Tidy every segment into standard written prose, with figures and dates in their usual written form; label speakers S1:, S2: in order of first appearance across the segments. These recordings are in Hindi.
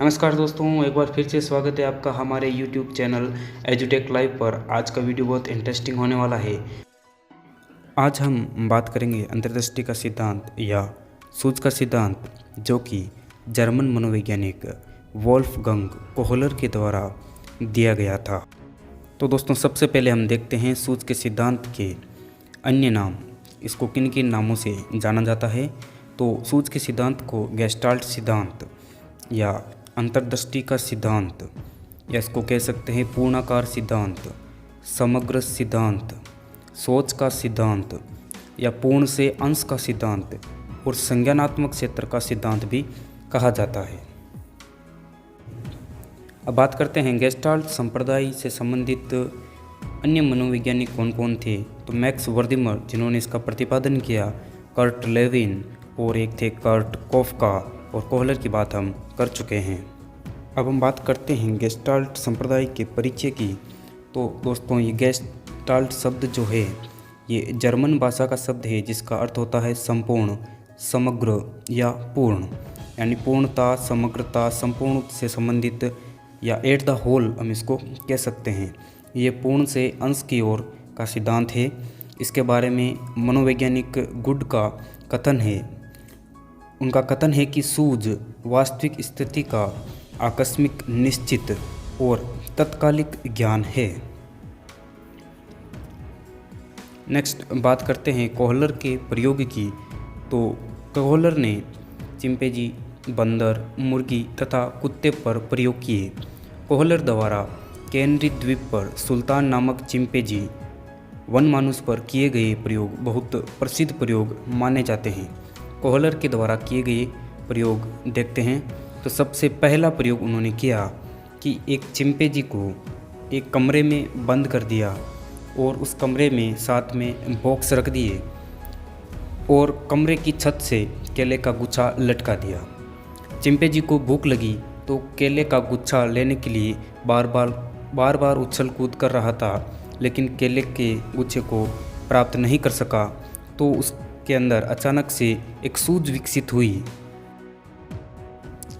S1: नमस्कार दोस्तों, एक बार फिर से स्वागत है आपका हमारे YouTube चैनल एजुटेक लाइव पर। आज का वीडियो बहुत इंटरेस्टिंग होने वाला है। आज हम बात करेंगे अंतर्दृष्टि का सिद्धांत या सूझ का सिद्धांत, जो कि जर्मन मनोवैज्ञानिक वोल्फगंग कोहलर के द्वारा दिया गया था। तो दोस्तों, सबसे पहले हम देखते हैं सूझ के सिद्धांत के अन्य नाम, इसको किन किन नामों से जाना जाता है। तो सूझ के सिद्धांत को गेस्टाल्ट सिद्धांत या अंतर्दृष्टि का सिद्धांत, या इसको कह सकते हैं पूर्णाकार सिद्धांत, समग्र सिद्धांत, सोच का सिद्धांत या पूर्ण से अंश का सिद्धांत और संज्ञानात्मक क्षेत्र का सिद्धांत भी कहा जाता है। अब बात करते हैं गेस्टाल्ट संप्रदाय से संबंधित अन्य मनोवैज्ञानिक कौन कौन थे। तो मैक्स वर्दिमर, जिन्होंने इसका प्रतिपादन किया, कर्ट लेविन और एक थे कर्ट कोफका, और कोहलर की बात हम कर चुके हैं। अब हम बात करते हैं गेस्टाल्ट संप्रदाय के परिचय की। तो दोस्तों, ये गेस्टाल्ट शब्द जो है ये जर्मन भाषा का शब्द है, जिसका अर्थ होता है संपूर्ण, समग्र या पूर्ण, यानी पूर्णता, समग्रता, संपूर्ण से संबंधित या एट द होल हम इसको कह सकते हैं। ये पूर्ण से अंश की ओर का सिद्धांत है। इसके बारे में मनोवैज्ञानिक गुड का कथन है। उनका कथन है कि सूझ वास्तविक स्थिति का आकस्मिक, निश्चित और तत्कालिक ज्ञान है। नेक्स्ट बात करते हैं कोहलर के प्रयोग की। तो कोहलर ने चिंपैंजी, बंदर, मुर्गी तथा कुत्ते पर प्रयोग किए। कोहलर द्वारा कैनरी द्वीप पर सुल्तान नामक चिंपैंजी वनमानुष पर किए गए प्रयोग बहुत प्रसिद्ध प्रयोग माने जाते हैं। कोहलर के द्वारा किए गए प्रयोग देखते हैं। तो सबसे पहला प्रयोग उन्होंने किया कि एक चिंपैंजी को एक कमरे में बंद कर दिया और उस कमरे में साथ में बॉक्स रख दिए और कमरे की छत से केले का गुच्छा लटका दिया। चिंपैंजी को भूख लगी तो केले का गुच्छा लेने के लिए बार बार उछल कूद कर रहा था, लेकिन केले के गुच्छे को प्राप्त नहीं कर सका। तो उसके अंदर अचानक से एक सूझ विकसित हुई।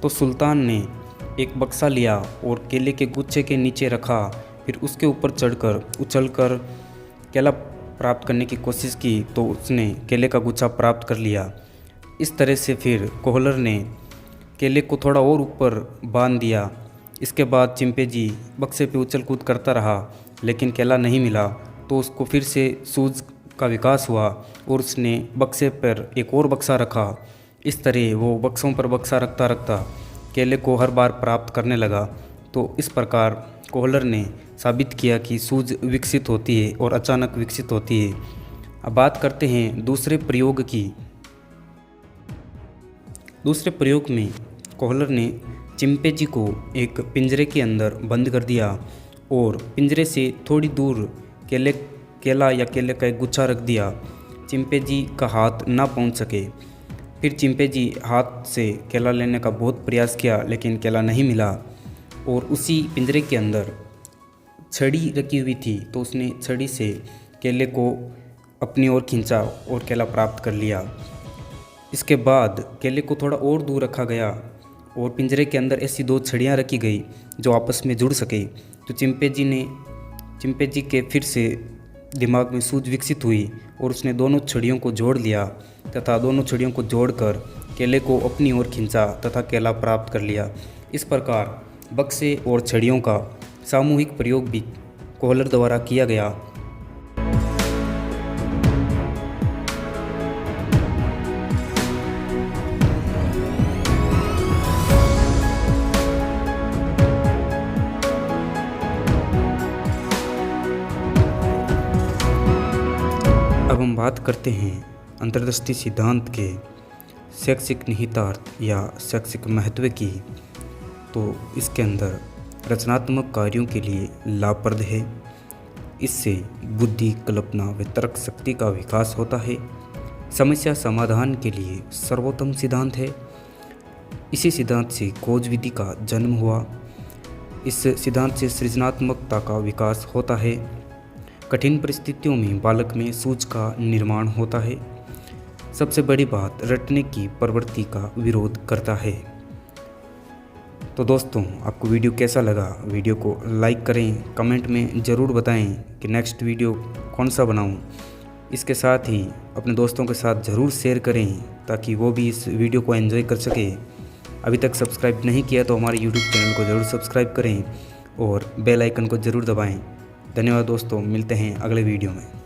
S1: तो सुल्तान ने एक बक्सा लिया और केले के गुच्छे के नीचे रखा, फिर उसके ऊपर चढ़कर उछलकर केला प्राप्त करने की कोशिश की, तो उसने केले का गुच्छा प्राप्त कर लिया। इस तरह से फिर कोहलर ने केले को थोड़ा और ऊपर बांध दिया। इसके बाद चिंपैंजी बक्से पे उछल कूद करता रहा, लेकिन केला नहीं मिला। तो उसको फिर से सूझ का विकास हुआ और उसने बक्से पर एक और बक्सा रखा। इस तरह वो बक्सों पर बक्सा रखता रखता केले को हर बार प्राप्त करने लगा। तो इस प्रकार कोहलर ने साबित किया कि सूझ विकसित होती है और अचानक विकसित होती है। अब बात करते हैं दूसरे प्रयोग की। दूसरे प्रयोग में कोहलर ने चिंपैंजी को एक पिंजरे के अंदर बंद कर दिया और पिंजरे से थोड़ी दूर केला या केले का एक गुच्छा रख दिया। चिंपैंजी का हाथ ना पहुंच सके। फिर चिंपैंजी हाथ से केला लेने का बहुत प्रयास किया, लेकिन केला नहीं मिला। और उसी पिंजरे के अंदर छड़ी रखी हुई थी, तो उसने छड़ी से केले को अपनी ओर खींचा और केला प्राप्त कर लिया। इसके बाद केले को थोड़ा और दूर रखा गया और पिंजरे के अंदर ऐसी दो छड़ियाँ रखी गई जो आपस में जुड़ सके। तो चिंपैंजी के फिर से दिमाग में सूझ विकसित हुई और उसने दोनों छड़ियों को जोड़ लिया तथा दोनों छड़ियों को जोड़कर केले को अपनी ओर खींचा तथा केला प्राप्त कर लिया। इस प्रकार बक्से और छड़ियों का सामूहिक प्रयोग भी कोहलर द्वारा किया गया। अब हम बात करते हैं अंतर्दृष्टि सिद्धांत के शैक्षिक निहितार्थ या शैक्षिक महत्व की। तो इसके अंदर रचनात्मक कार्यों के लिए लाभप्रद है। इससे बुद्धि, कल्पना व तर्क शक्ति का विकास होता है। समस्या समाधान के लिए सर्वोत्तम सिद्धांत है। इसी सिद्धांत से खोज विधि का जन्म हुआ। इस सिद्धांत से सृजनात्मकता का विकास होता है। कठिन परिस्थितियों में बालक में सूझ का निर्माण होता है। सबसे बड़ी बात, रटने की प्रवृत्ति का विरोध करता है। तो दोस्तों आपको वीडियो कैसा लगा, वीडियो को लाइक करें, कमेंट में ज़रूर बताएं कि नेक्स्ट वीडियो कौन सा बनाऊं। इसके साथ ही अपने दोस्तों के साथ ज़रूर शेयर करें ताकि वो भी इस वीडियो को एंजॉय कर सके। अभी तक सब्सक्राइब नहीं किया तो हमारे यूट्यूब चैनल को ज़रूर सब्सक्राइब करें और बेल आइकन को ज़रूर दबाएं। धन्यवाद दोस्तों, मिलते हैं अगले वीडियो में।